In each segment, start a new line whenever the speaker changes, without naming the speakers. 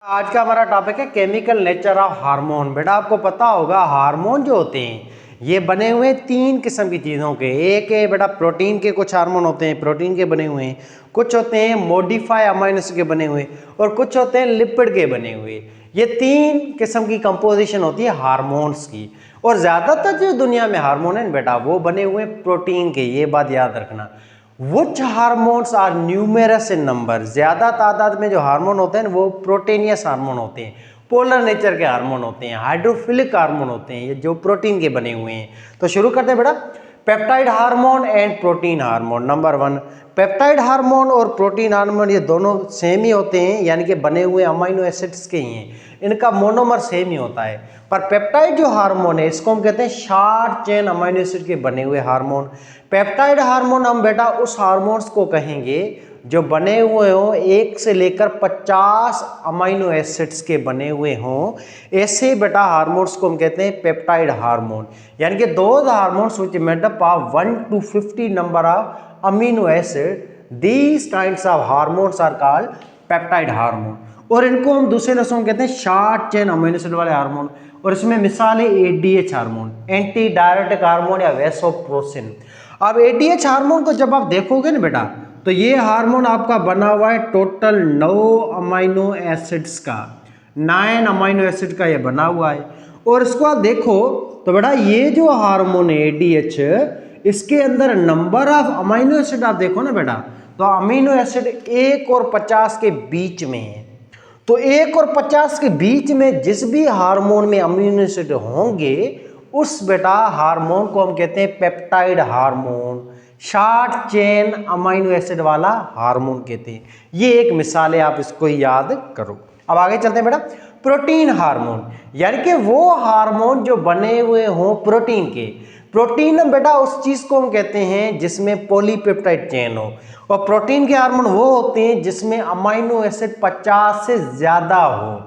आज का हमारा टॉपिक है केमिकल नेचर ऑफ हार्मोन। बेटा आपको पता होगा हार्मोन जो होते हैं ये बने हुए हैं तीन किस्म की चीज़ों के। एक है बेटा प्रोटीन के कुछ हार्मोन होते हैं, प्रोटीन के बने हुए हैं, कुछ होते हैं मॉडिफाई अमाइनो एसिड के बने हुए और कुछ होते हैं लिपिड के बने हुए। ये तीन किस्म की कंपोजिशन होती है हार्मोन्स की। और ज़्यादातर जो दुनिया में हार्मोन है बेटा वो बने हुए प्रोटीन के, ये बात याद रखना। Which hormones are numerous in number, ज्यादा तादाद में जो हार्मोन होते हैं वो प्रोटीनियस हार्मोन होते हैं, पोलर नेचर के हार्मोन होते हैं, हाइड्रोफिलिक हार्मोन होते हैं, ये जो प्रोटीन के बने हुए हैं। तो शुरू करते हैं बेटा, peptide hormone and protein hormone. Number 1, peptide hormone और प्रोटीन हार्मोन ये दोनों सेम ही होते हैं, यानी कि बने हुए अमाइनो एसिड्स के ही हैं, इनका मोनोमर सेम ही होता है। पर पेप्टाइड जो हार्मोन है इसको हम कहते हैं शॉर्ट चेन अमाइनो एसिड के बने हुए हार्मोन। पेप्टाइड हार्मोन हम बेटा उस हार्मोन्स को कहेंगे जो बने हुए हों 1 से लेकर 50 अमाइनो एसिड्स के बने हुए हों, ऐसे बेटा हार्मोन्स को हम कहते हैं पेप्टाइड हार्मोन। यानी कि those hormones which made up of 1 to 50 number of amino acid, these kinds of hormones are called peptide hormone. और इनको हम दूसरे लफ्ज़ों में कहते हैं शॉर्ट चेन अमीनो एसिड वाले हार्मोन। और इसमें मिसाल है ADH hormone, anti diuretic hormone या वैसोप्रेसिन। अब एडीएच हार्मोन को जब आप देखोगे ना बेटा तो ये हार्मोन आपका बना हुआ है टोटल 9 अमाइनो एसिड्स का, 9 अमाइनो एसिड का ये बना हुआ है। और इसको आप देखो तो बेटा ये जो हार्मोन है एडीएच, इसके अंदर नंबर ऑफ अमाइनो एसिड आप देखो ना बेटा तो अमीनो एसिड 1 और 50 के बीच में है। तो 1 और 50 के बीच में जिस भी हार्मोन में अमीनो एसिड होंगे उस बेटा हार्मोन को हम कहते हैं peptide hormone, short chain amino acid वाला हार्मोन कहते हैं। ये एक मिसाल है, आप इसको याद करो। अब आगे चलते हैं बेटा, प्रोटीन हार्मोन, यानी कि वो हार्मोन जो बने हुए हों प्रोटीन के। प्रोटीन बेटा उस चीज को हम कहते हैं जिसमें पॉलीपेप्टाइड चेन हो, और प्रोटीन के हार्मोन वो होते हैं जिसमें अमाइनो एसिड 50 से ज्यादा हो।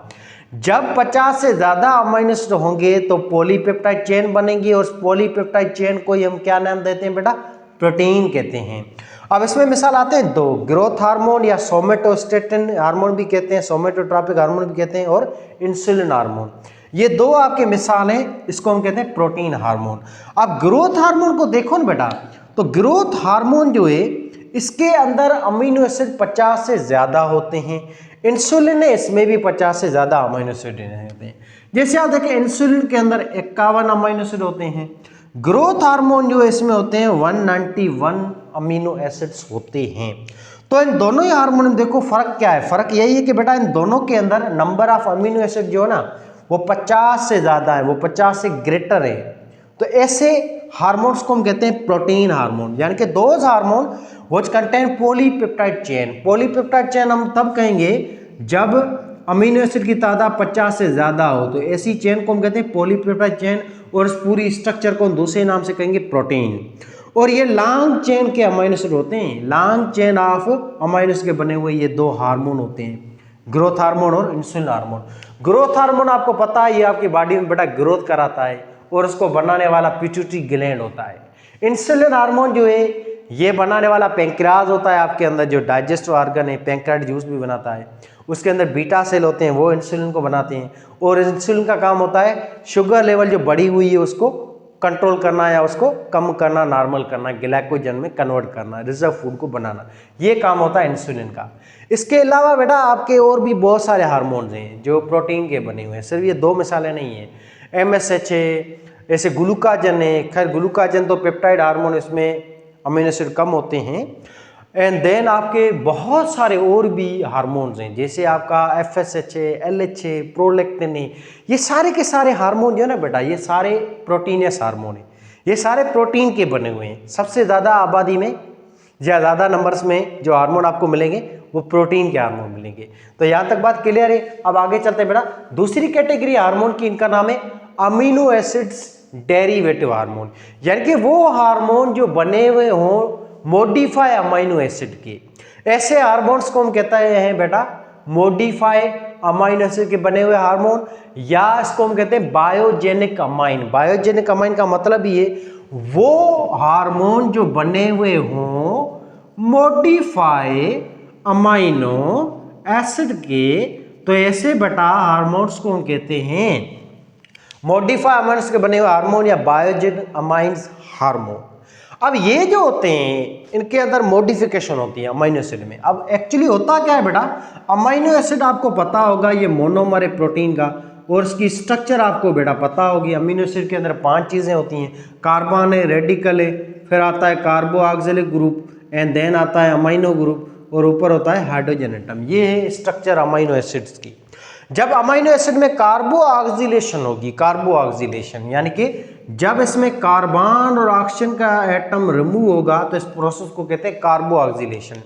जब 50 से ज्यादा अमाइनो एसिड होंगे तो पॉलीपेप्टाइड चेन बनेगी, और उस पॉलीपेप्टाइड चेन को ही हम क्या नाम देते हैं बेटा, प्रोटीन कहते हैं। अब इसमें मिसाल आते हैं दो, ग्रोथ हार्मोन या सोमेटोस्टेटिन हार्मोन भी कहते हैं, सोमेटोट्रॉपिक हार्मोन भी कहते हैं, और इंसुलिन हार्मोन। ये दो आपके मिसाल हैं, इसको हम कहते हैं प्रोटीन हार्मोन। अब ग्रोथ हार्मोन को देखो ना बेटा तो ग्रोथ हार्मोन जो है इसके अंदर अमीनो एसिड 50 से ज्यादा होते हैं। इंसुलिन है इसमें भी 50 से ज्यादा अमीनो एसिड होते हैं। जैसे आप देखें इंसुलिन के अंदर 51 अमीनो एसिड होते हैं, ग्रोथ हार्मोन जो है इसमें होते हैं 191 अमीनो एसिड्स होते हैं। तो इन दोनों ही हार्मोन में देखो फर्क क्या है, फर्क यही है कि बेटा इन दोनों के अंदर नंबर ऑफ अमीनो एसिड जो है ना वो 50 से ज्यादा है, वो 50 से ग्रेटर है। तो ऐसे हार्मोन्स को हम कहते हैं प्रोटीन हार्मोन, यानी कि those hormone which contain polypeptide chain. Polypeptide chain हम तब कहेंगे जब अमीनो एसिड की तादाद 50 से ज्यादा हो, तो ऐसी चेन को हम कहते हैं पॉलीपेप्टाइड चेन, और इस पूरी स्ट्रक्चर को हम दूसरे नाम से कहेंगे प्रोटीन। और ये लॉन्ग चेन के अमीनो एसिड होते हैं, long chain of amino acid के बने हुए ये दो हार्मोन होते हैं, ग्रोथ हार्मोन और इंसुलिन हार्मोन। ग्रोथ हार्मोन आपको पता है ये आपकी बॉडी में बेटा ग्रोथ कराता है, और उसको बनाने वाला पिट्यूटरी ग्लैंड होता है। इंसुलिन हार्मोन जो है ये बनाने वाला पैंक्रियाज होता है आपके अंदर, जो डाइजेस्टिव ऑर्गन है, पैंक्रियाटिक जूस भी बनाता है। उसके अंदर बीटा सेल होते हैं, वो इंसुलिन को बनाते हैं, और इंसुलिन का काम होता है शुगर लेवल जो बढ़ी हुई है उसको कंट्रोल करना या उसको कम करना, नॉर्मल करना, ग्लाइकोजन में कन्वर्ट करना, रिजर्व फूड को बनाना, ये काम होता है इंसुलिन का। इसके अलावा बेटा आपके और भी बहुत सारे हार्मोन्स हैं जो प्रोटीन के बने हुए हैं, सिर्फ ये दो मिसालें नहीं हैं। MSH है, ऐसे ग्लूकाजन है, खैर ग्लूकाजन तो पेप्टाइड हार्मोन, इसमें अमीनो एसिड कम होते हैं। एंड देन आपके बहुत सारे और भी हार्मोन्स हैं, जैसे आपका FSH है, LH है, प्रोलैक्टिन है। ये सारे के सारे हार्मोन जो है ना बेटा ये सारे प्रोटीनियस हार्मोन हैं, ये सारे प्रोटीन के बने हुए हैं। सबसे ज़्यादा आबादी में या ज़्यादा नंबर्स में जो हार्मोन आपको मिलेंगे वो प्रोटीन के हार्मोन मिलेंगे। तो यहाँ तक बात क्लियर है। अब आगे चलते हैं बेटा, दूसरी कैटेगरी हार्मोन की, इनका नाम है अमीनो एसिड्स डेरिवेटिव हार्मोन, यानी कि वो हार्मोन जो बने हुए हों मॉडिफाई अमाइनो एसिड के। ऐसे हार्मोन्स को हम कहते हैं बेटा मॉडिफाई अमाइनो एसिड के बने हुए हार्मोन, या इसको हम कहते हैं बायोजेनिक अमाइन। बायोजेनिक अमाइन का मतलब ये वो हार्मोन जो बने हुए हों मॉडिफाई अमाइनो एसिड के तो ऐसे बेटा हार्मोन्स को हम कहते हैं मॉडिफाई अमाइन्स के बने हुए हार्मोन या बायोजेन अमाइन्स हार्मोन। अब ये जो होते हैं इनके अंदर मॉडिफिकेशन होती है अमीनो एसिड में। अब एक्चुअली होता क्या है बेटा, अमीनो एसिड आपको पता होगा ये मोनोमर है प्रोटीन का, और इसकी स्ट्रक्चर आपको बेटा पता होगी। अमीनो एसिड के अंदर 5 चीज़ें होती हैं, कार्बन है, रेडिकल है, फिर आता है कार्बो ऑक्सिलिक ग्रुप, एंड देन आता है अमीनो ग्रुप, और ऊपर होता है हाइड्रोजन एटम। ये है स्ट्रक्चर अमीनो एसिड्स की। जब अमीनो एसिड में कार्बो ऑक्सीलेशन होगी, कार्बो ऑक्सीलेशन यानी कि जब इसमें कार्बन और ऑक्सीजन का एटम रिमूव होगा तो इस प्रोसेस को कहते हैं कार्बो oscillation,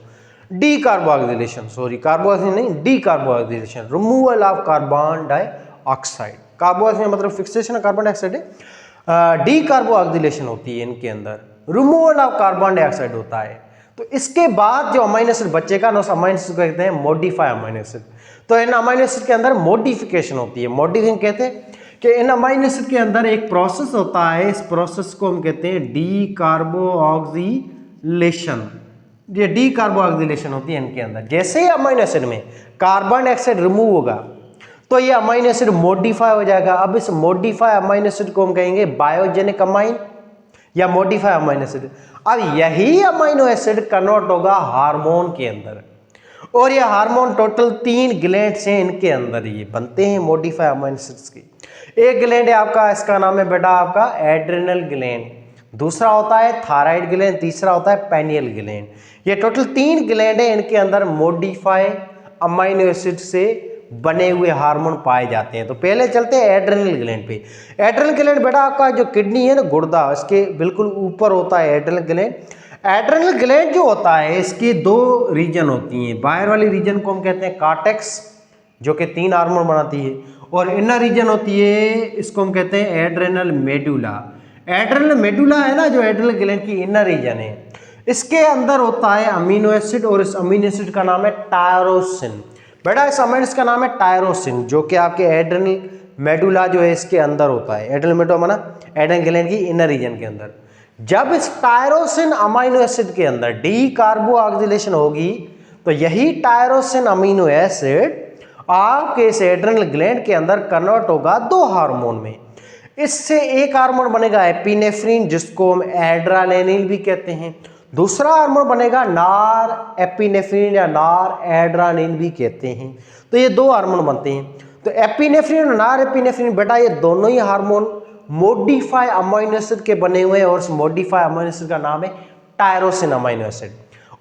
D कार्बो oscillation, sorry कार्बो oscillation नहीं, D कार्बो oscillation, removal of carbon dioxide. कार्बो oscillation मतलब फिक्सेशन ऑफ कार्बन डाइऑक्साइड है, डी कार्बो ऑक्सीलेशन होती है इनके अंदर, रिमूवल ऑफ कार्बन डाइऑक्साइड होता है। तो इसके बाद जो अमीनो एसिड बचेगा ना उस अमीनो एसिड को कहते हैं मॉडिफाई अमीनो एसिड। तो इन अमीनो एसिड के अंदर मॉडिफिकेशन होती है। मॉडिफिकेशन कहते हैं कि इन अमीनो एसिड के अंदर एक प्रोसेस होता है, इस प्रोसेस को हम कहते हैं डी कार्बो ऑक्सीलेशन। ये डी कार्बो ऑक्सीलेशन होती है इनके अंदर। जैसे ही अमीनो एसिड में कार्बन डाइऑक्साइड रिमूव होगा तो ये अमीनो एसिड मॉडिफाई हो जाएगा। अब इस मॉडिफाई अमीनो एसिड को हम कहेंगे बायोजेनिक अमाइन या मॉडिफाई अमीनो एसिड। अब यही अमीनो एसिड कन्वर्ट होगा हार्मोन के अंदर, और ये हार्मोन टोटल 3 ग्लैंड्स हैं इनके अंदर, ये बनते हैं मॉडिफाई अमीनो एसिड्स की। एक ग्लैंड है आपका, इसका नाम है बेटा आपका एड्रेनल ग्लैंड, दूसरा होता है थायराइड ग्लैंड, तीसरा होता है पेनियल ग्लैंड। ये टोटल 3 ग्लैंड है, इनके अंदर मॉडिफाई अमीनो एसिड से बने हुए हार्मोन पाए जाते हैं। तो पहले चलते हैं एड्रेनल ग्लैंड पे। एड्रेनल ग्लैंड बेटा आपका जो किडनी है ना, गुर्दा, इसके बिल्कुल ऊपर होता है एड्रेनल ग्लैंड। एड्रेनल ग्लैंड जो होता है इसकी 2 रीजन होती हैं। बाहर वाली रीजन को हम कहते हैं कार्टेक्स जो कि 3 हार्मोन बनाती है, और इनर रीजन होती है इसको हम कहते हैं एड्रेनल मेडुला। एड्रेनल मेडुला है ना जो एड्रेनल ग्लैंड की इनर रीजन है, इसके अंदर होता है अमीनो एसिड, और इस अमीनो एसिड का नाम है टायरोसिन। बेटा इस अमीनो एसिड का नाम है टायरोसिन, जो कि आपके एड्रेनल मेडुला जो है इसके अंदर होता है। एड्रेनल मेडुला माना एड्रेनल ग्लैंड की इनर रीजन के अंदर। जब इस टायरोसिन अमीनो एसिड के अंदर डी कार्बो ऑक्सीलेशन होगी तो यही टायरोसिन अमीनो एसिड आपके इस एड्रेनल ग्लैंड के अंदर कन्वर्ट होगा 2 हार्मोन में। इससे एक हार्मोन बनेगा एपिनेफ्रिन जिसको हम एड्रेनालिन भी कहते हैं, दूसरा हार्मोन बनेगा नार एपिनेफ्रिन या नार एड्रेनालिन भी कहते हैं। तो ये 2 हार्मोन बनते हैं। तो एपिनेफ्रिन और नार एपिनेफ्रिन बेटा ये दोनों ही हार्मोन मॉडिफाई अमीनो एसिड के बने हुए हैं, और उस मॉडिफाई अमीनो एसिड का नाम है टायरोसिन अमीनो एसिड।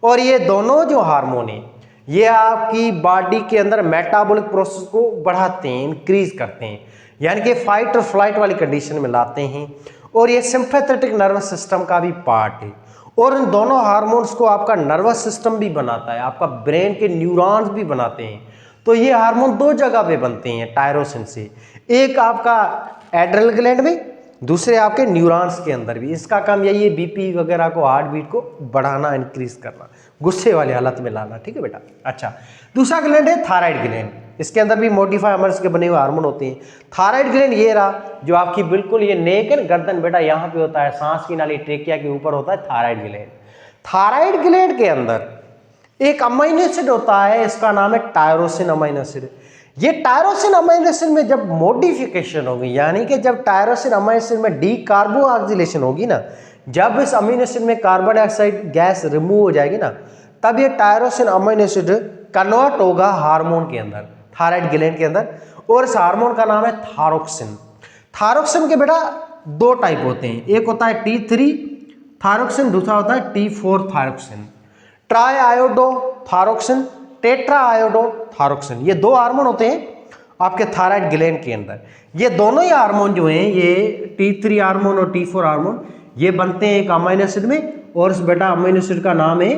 और ये दोनों जो हार्मोन हैं ये आपकी बॉडी के अंदर मेटाबॉलिक प्रोसेस को बढ़ाते हैं, इंक्रीज करते हैं, यानी कि फाइट और फ्लाइट वाली कंडीशन में लाते हैं। और ये सिंपैथेटिक नर्वस सिस्टम का भी पार्ट है, और इन दोनों हार्मोन्स को आपका नर्वस सिस्टम भी बनाता है, आपका ब्रेन के न्यूरॉन्स भी बनाते हैं। तो ये हार्मोन 2 जगह पे बनते हैं टायरोसिन से, एक आपका एड्रेनल ग्लैंड में, दूसरे आपके न्यूरॉन्स के अंदर भी। इसका काम यही है बीपी वगैरह को, हार्ट बीट को बढ़ाना, इंक्रीज करना, गुस्से वाली हालत में लाना। ठीक है बेटा। अच्छा, दूसरा ग्लैंड है थायराइड ग्लैंड, इसके अंदर भी मॉडिफाई अमीनो के बने हुए हार्मोन होते हैं। थायराइड ग्लैंड ये रहा जो आपकी बिल्कुल ये नेक है गर्दन बेटा यहाँ पे होता है, सांस की नाली ट्रेकिया के ऊपर होता है थायराइड ग्लैंड। थायराइड ग्लैंड के अंदर एक अमीनो एसिड होता है, इसका नाम है टायरोसिन अमीनो एसिड। ये टायरोसिन अमीनो एसिड में जब मॉडिफिकेशन होगी, यानी कि जब टायरोसिन अमीनो एसिड में डी कार्बो ऑक्सीलेशन होगी ना, जब इस अमीनो एसिड में कार्बन डाइऑक्साइड गैस रिमूव हो जाएगी ना, तब ये टायरोसिन अमीनो एसिड कन्वर्ट होगा हार्मोन के अंदर, थायराइड ग्लैंड के अंदर, और इस हार्मोन का नाम है थायरोक्सिन। थायरोक्सिन के बेटा 2 टाइप होते हैं, एक होता है T3 थायरोक्सिन, दूसरा होता है T4 thyroxine. Try iodo thyroxine, tetra iodo thyroxine, ये 2 हार्मोन होते हैं आपके थायराइड ग्लैंड के अंदर। ये दोनों ही हार्मोन जो हैं, ये T3 हार्मोन और T4 हार्मोन, ये बनते हैं एक अमीनो एसिड में, और इस बेटा अमीनो एसिड का नाम है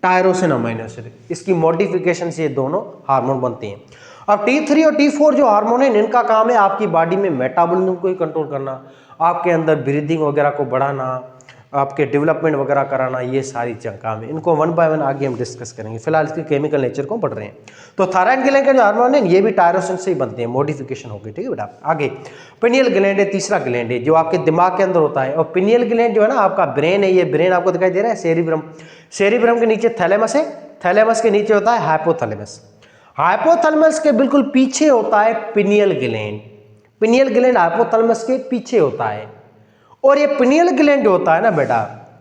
टायरोसिन अमीनो एसिड। इसकी मॉडिफिकेशन से ये दोनों हार्मोन बनते हैं। अब T3 और T4 जो हार्मोन है, इनका काम है आपकी बॉडी में मेटाबॉलिज्म को ही कंट्रोल करना, आपके अंदर ब्रीदिंग वगैरह को बढ़ाना, आपके डेवलपमेंट वगैरह कराना, ये सारी काम है। इनको 1 बाय 1 आगे हम डिस्कस करेंगे, फिलहाल इसके केमिकल नेचर को पढ़ रहे हैं। तो थायराइड ग्लैंड के जो हार्मोन है ये भी टायरोसिन से ही बनते हैं, मॉडिफिकेशन होगी। ठीक है बेटा। आगे पिनियल ग्लैंड है, तीसरा ग्लैंड है जो आपके दिमाग के अंदर होता है। और पिनियल ग्लैंड जो है ना आपका ब्रेन है, ये ब्रेन आपको दिखाई दे रहा है सेरिब्रम, सेरिब्रम के नीचे थैलेमस है, थैलेमस के नीचे होता है हाइपोथैलेमस। हाइपोथैलेमस के बिल्कुल पीछे होता है pineal gland. Pineal gland hypothalamus के पीछे होता है। और ये पिनियल ग्लैंड जो होता है ना बेटा,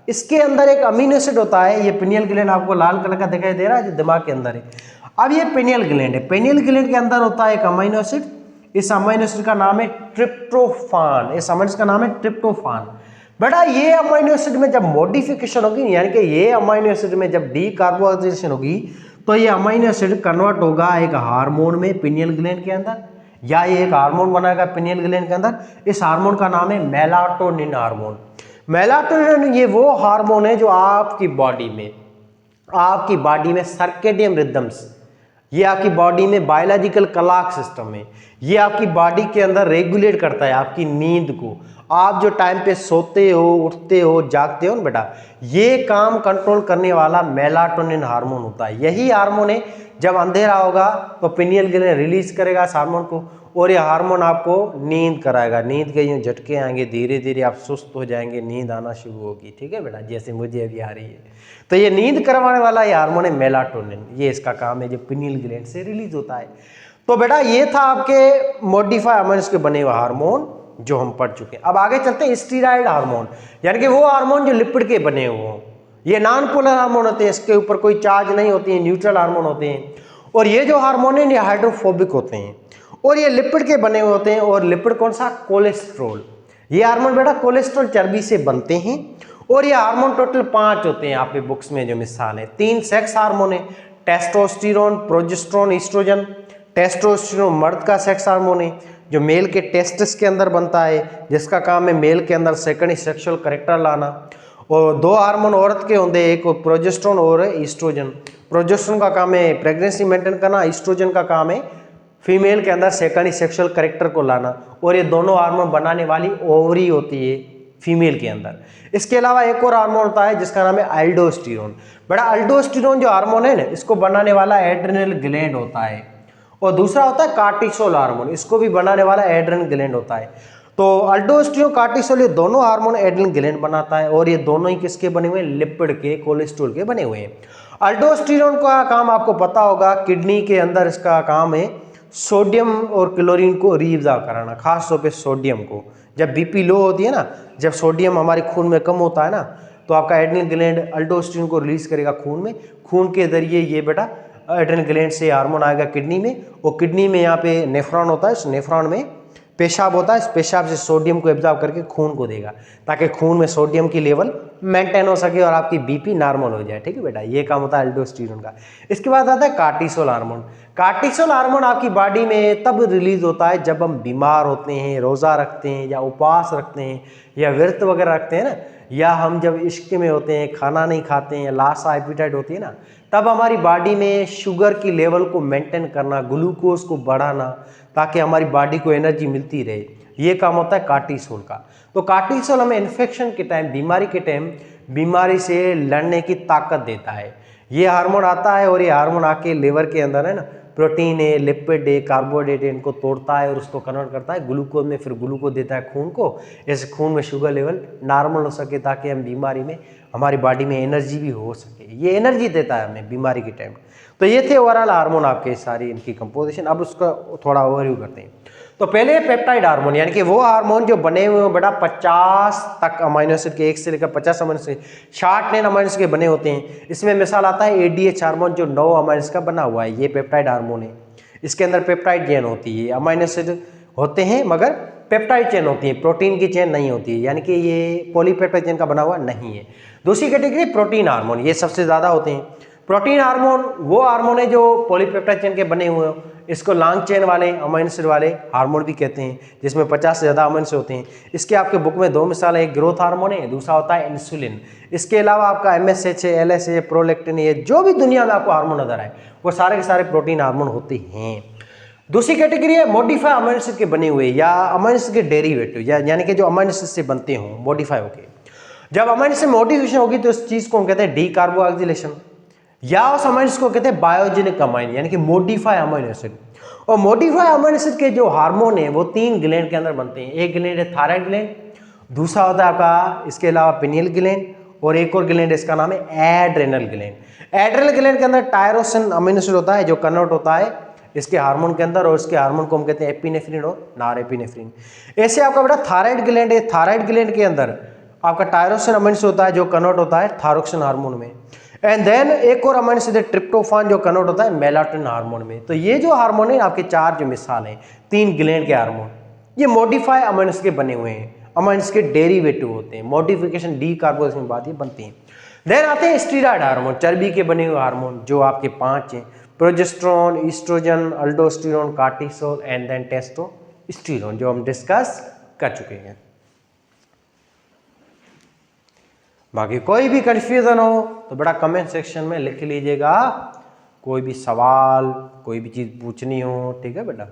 इसके अंदर एक अमीनो एसिड होता है। ये पिनियल ग्लैंड आपको लाल कलर का दिखाई दे रहा है जो दिमाग के अंदर है। अब ये पिनियल ग्लैंड है, पिनियल ग्लैंड के अंदर होता है एक अमीनो एसिड। इस अमीनो एसिड का नाम है ट्रिप्टोफान। इस अमीनो एसिड का नाम है ट्रिप्टोफान। बेटा ये अमीनो एसिड में जब मॉडिफिकेशन होगी, यानी कि ये अमीनो एसिड में जब डी कार्बोक्सिलेशन होगी, तो ये अमीनो एसिड कन्वर्ट होगा एक हार्मोन में पिनियल ग्लैंड के अंदर, या ये एक हार्मोन बनाएगा पिनियल ग्लैंड के अंदर। इस हार्मोन का नाम है मेलाटोनिन हार्मोन। मेलाटोनिन ये वो हार्मोन है जो आपकी बॉडी में सर्केडियम रिदम्स, ये आपकी बॉडी में बायोलॉजिकल क्लॉक सिस्टम है, ये आपकी बॉडी के अंदर रेगुलेट करता है आपकी नींद को। आप जो टाइम पे सोते हो, उठते हो, जागते हो ना बेटा, ये काम कंट्रोल करने वाला मेलाटोनिन हार्मोन होता है। यही हार्मोन है जब अंधेरा होगा तो पिनियल ग्लैंड रिलीज करेगा इस हार्मोन को, और ये हार्मोन आपको नींद कराएगा। नींद के यूँ झटके आएंगे, धीरे धीरे आप सुस्त हो जाएंगे, नींद आना शुरू होगी। ठीक है बेटा, जैसे मुझे अभी आ रही है। तो ये नींद करवाने वाला ये हार्मोन है मेलाटोनिन, ये इसका काम है जो पिनियल ग्लैंड से रिलीज होता है। तो बेटा ये था आपके मॉडिफाई अमीनो एसिड के बने हुए हार्मोन जो हम पढ़ चुके हैं। अब आगे चलते हैं स्टीरॉयड हार्मोन, यानी कि वो हार्मोन जो लिपिड के बने हुए हों। ये नॉन पोलर हार्मोन होते हैं, इसके ऊपर कोई चार्ज नहीं होती है, न्यूट्रल हार्मोन होते हैं। और ये जो हार्मोन है ये हाइड्रोफोबिक होते हैं और ये लिपिड के बने हुए होते हैं। और लिपिड कौन सा? कोलेस्ट्रॉल। ये हार्मोन बेटा कोलेस्ट्रॉल चर्बी से बनते हैं। और ये हार्मोन टोटल 5 होते हैं, आपके बुक्स में जो मिसाल है। 3 सेक्स हार्मोन है, टेस्टोस्टेरोन, प्रोजेस्टेरोन, ईस्ट्रोजन। टेस्टोस्टेरोन मर्द का सेक्स हार्मोन है जो मेल के टेस्टिस के अंदर बनता है, जिसका काम है मेल के अंदर सेकेंडरी सेक्सुअल कैरेक्टर लाना। और 2 हार्मोन औरत के होंगे, एक प्रोजेस्टेरोन और ईस्ट्रोजन। प्रोजेस्टेरोन का काम है प्रेगनेंसी मेंटेन करना, ईस्ट्रोजन का काम है फीमेल के अंदर सेकेंडरी सेक्सुअल कैरेक्टर को लाना। और ये दोनों हार्मोन बनाने वाली ओवरी होती है फीमेल के अंदर। इसके अलावा एक और हार्मोन होता है जिसका नाम है अल्डोस्टेरोन। बड़ा अल्डोस्टेरोन जो हार्मोन है ना, इसको बनाने वाला एड्रेनल ग्लैंड होता है। और दूसरा होता है कार्टिसोल हार्मोन, इसको भी बनाने वाला एड्रेनल ग्लैंड होता है। तो अल्डोस्टेरोन, कार्टिसोल, ये दोनों हार्मोन एड्रेनल ग्लैंड बनाता है। और ये दोनों ही किसके बने हुए हैं? लिपिड के, कोलेस्ट्रॉल के बने हुए हैं। अल्डोस्टेरोन का काम आपको पता होगा, किडनी के अंदर इसका काम है सोडियम और क्लोरीन को रिजर्व कराना, खास तौर पे सोडियम को। जब बीपी लो होती है ना, जब सोडियम हमारे खून में कम होता है ना, तो आपका एड्रेनल ग्लैंड अल्डोस्टेरोन को रिलीज करेगा खून में। खून के जरिए ये बेटा एड्रेनल ग्लैंड से हार्मोन आएगा किडनी में, और किडनी में यहाँ पे नेफ्रॉन होता है, इस नेफ्रॉन में पेशाब होता है, इस पेशाब से सोडियम को एब्जॉर्ब करके खून को देगा, ताकि खून में सोडियम की लेवल मेंटेन हो सके और आपकी बीपी नॉर्मल हो जाए। ठीक है बेटा, ये काम होता है अल्डोस्टेरोन का। इसके बाद आता है कार्टिसोल हार्मोन। कार्टिसोल हार्मोन आपकी बॉडी में तब रिलीज होता है जब हम बीमार होते हैं, रोज़ा रखते हैं, या उपवास रखते हैं, या व्रत वगैरह रखते हैं ना, या हम जब इश्क में होते हैं, खाना नहीं खाते हैं, लास्ट एपिटाइट होती है ना, तब हमारी बॉडी में शुगर की लेवल को मेंटेन करना, ग्लूकोज को बढ़ाना, ताकि हमारी बॉडी को एनर्जी मिलती रहे, ये काम होता है कार्टिसोल का। तो कार्टिसोल हमें इन्फेक्शन के टाइम, बीमारी के टाइम, बीमारी से लड़ने की ताकत देता है। ये हार्मोन आता है और ये हार्मोन आके लिवर के अंदर है ना, प्रोटीन है, लिपिड है, कार्बोहाइड्रेट है, इनको तोड़ता है और उसको कन्वर्ट करता है ग्लूकोज में, फिर ग्लूकोज देता है खून को। ऐसे खून में शुगर लेवल नॉर्मल हो सके, ताकि हम बीमारी में, हमारी बॉडी में एनर्जी भी हो सके। ये एनर्जी देता है हमें बीमारी के टाइम। तो ये थे ओवरऑल हार्मोन आपके सारी इनकी कंपोजिशन। अब उसका थोड़ा ओवरव्यू करते हैं। तो पहले पेप्टाइड हार्मोन, यानी कि वो हार्मोन जो बने हुए हैं बेटा 50 तक अमीनो एसिड के, 1 से लेकर 50 अमीनो एसिड, 60 अमीनो एसिड के बने होते हैं। इसमें मिसाल आता है एडीएच हार्मोन जो 9 अमीनो एसिड का बना हुआ है, ये पेप्टाइड हार्मोन है। इसके अंदर पेप्टाइड चेन होती है, अमीनो एसिड होते हैं मगर पेप्टाइड चेन होती है, प्रोटीन की चेन नहीं होती है, यानी कि ये पॉलीपेप्टाइड चेन का बना हुआ नहीं है। दूसरी कैटेगरी प्रोटीन हार्मोन, ये सबसे ज़्यादा होते हैं। प्रोटीन हार्मोन वो हार्मोन है जो पॉलीपेप्टाइड चेन के बने हुए हो, इसको लॉन्ग चेन वाले अमीनो एसिड वाले हार्मोन भी कहते हैं, जिसमें 50 से ज़्यादा अमीनो एसिड होते हैं। इसके आपके बुक में 2 मिसाल है, एक ग्रोथ हार्मोन है, दूसरा होता है इंसुलिन। इसके अलावा आपका MSH है, LH है, प्रोलैक्टिन है, जो भी दुनिया में आपको हार्मोन नजर आए वो सारे के सारे प्रोटीन हार्मोन होते हैं। दूसरी कैटेगरी है मॉडिफाई अमीनो एसिड के बने हुए या अमीनो एसिड के डेरिवेटिव, यानी कि जो अमीनो एसिड से बनते हों, मॉडिफाई होके। जब अमीनो एसिड मॉडिफिकेशन होगी तो इस चीज़ को हम कहते हैं डी कार्बोक्सिलेशन, या उस अमीनो एसिड को कहते हैं बायोजेनिक अमीनो, यानी कि मॉडिफाई अमीनो एसिड। और मॉडिफाई अमीनो एसिड के जो हार्मोन है वो 3 ग्लैंड के अंदर बनते हैं। एक ग्लैंड है थायराइड ग्लैंड, दूसरा होता है आपका इसके अलावा पिनियल ग्लैंड, और एक और ग्लैंड इसका नाम है एड्रेनल ग्लैंड। एड्रेनल ग्लैंड के अंदर टायरोसिन अमीनो एसिड होता है जो कन्वर्ट होता है इसके हार्मोन के अंदर, और इसके हार्मोन को हम कहते हैं एपिनेफ्रिन और नॉरएपिनेफ्रिन। ऐसे आपका बेटा थायराइड ग्लैंड है, थायराइड ग्लैंड के अंदर आपका टायरोसिन अमाइन्स होता है जो कन्वर्ट होता है थायरोक्सिन हार्मोन में। एंड देन एक और अमाइन्स है ट्रिप्टोफान जो कन्वर्ट होता है मेलाटोनिन हार्मोन में। तो ये जो हार्मोन है आपके 4 जो मिसाल हैं 3 ग्लैंड के हार्मोन, ये मॉडिफाई अमाइन्स के बने हुए हैं, अमाइन्स के डेरिवेटिव होते हैं, मॉडिफिकेशन डी कार्बोक्सिलेशन के बाद ये बनती हैं। देन आते हैं स्टीरॉयड हार्मोन, चर्बी के बने हुए हार्मोन जो आपके 5 हैं, progesterone, estrogen, aldosterone, cortisol and then testosterone, जो हम डिस्कस कर चुके हैं। बाकी कोई भी कंफ्यूजन हो तो बड़ा कमेंट सेक्शन में लिख लीजिएगा, कोई भी सवाल कोई भी चीज़ पूछनी हो, ठीक है बेटा।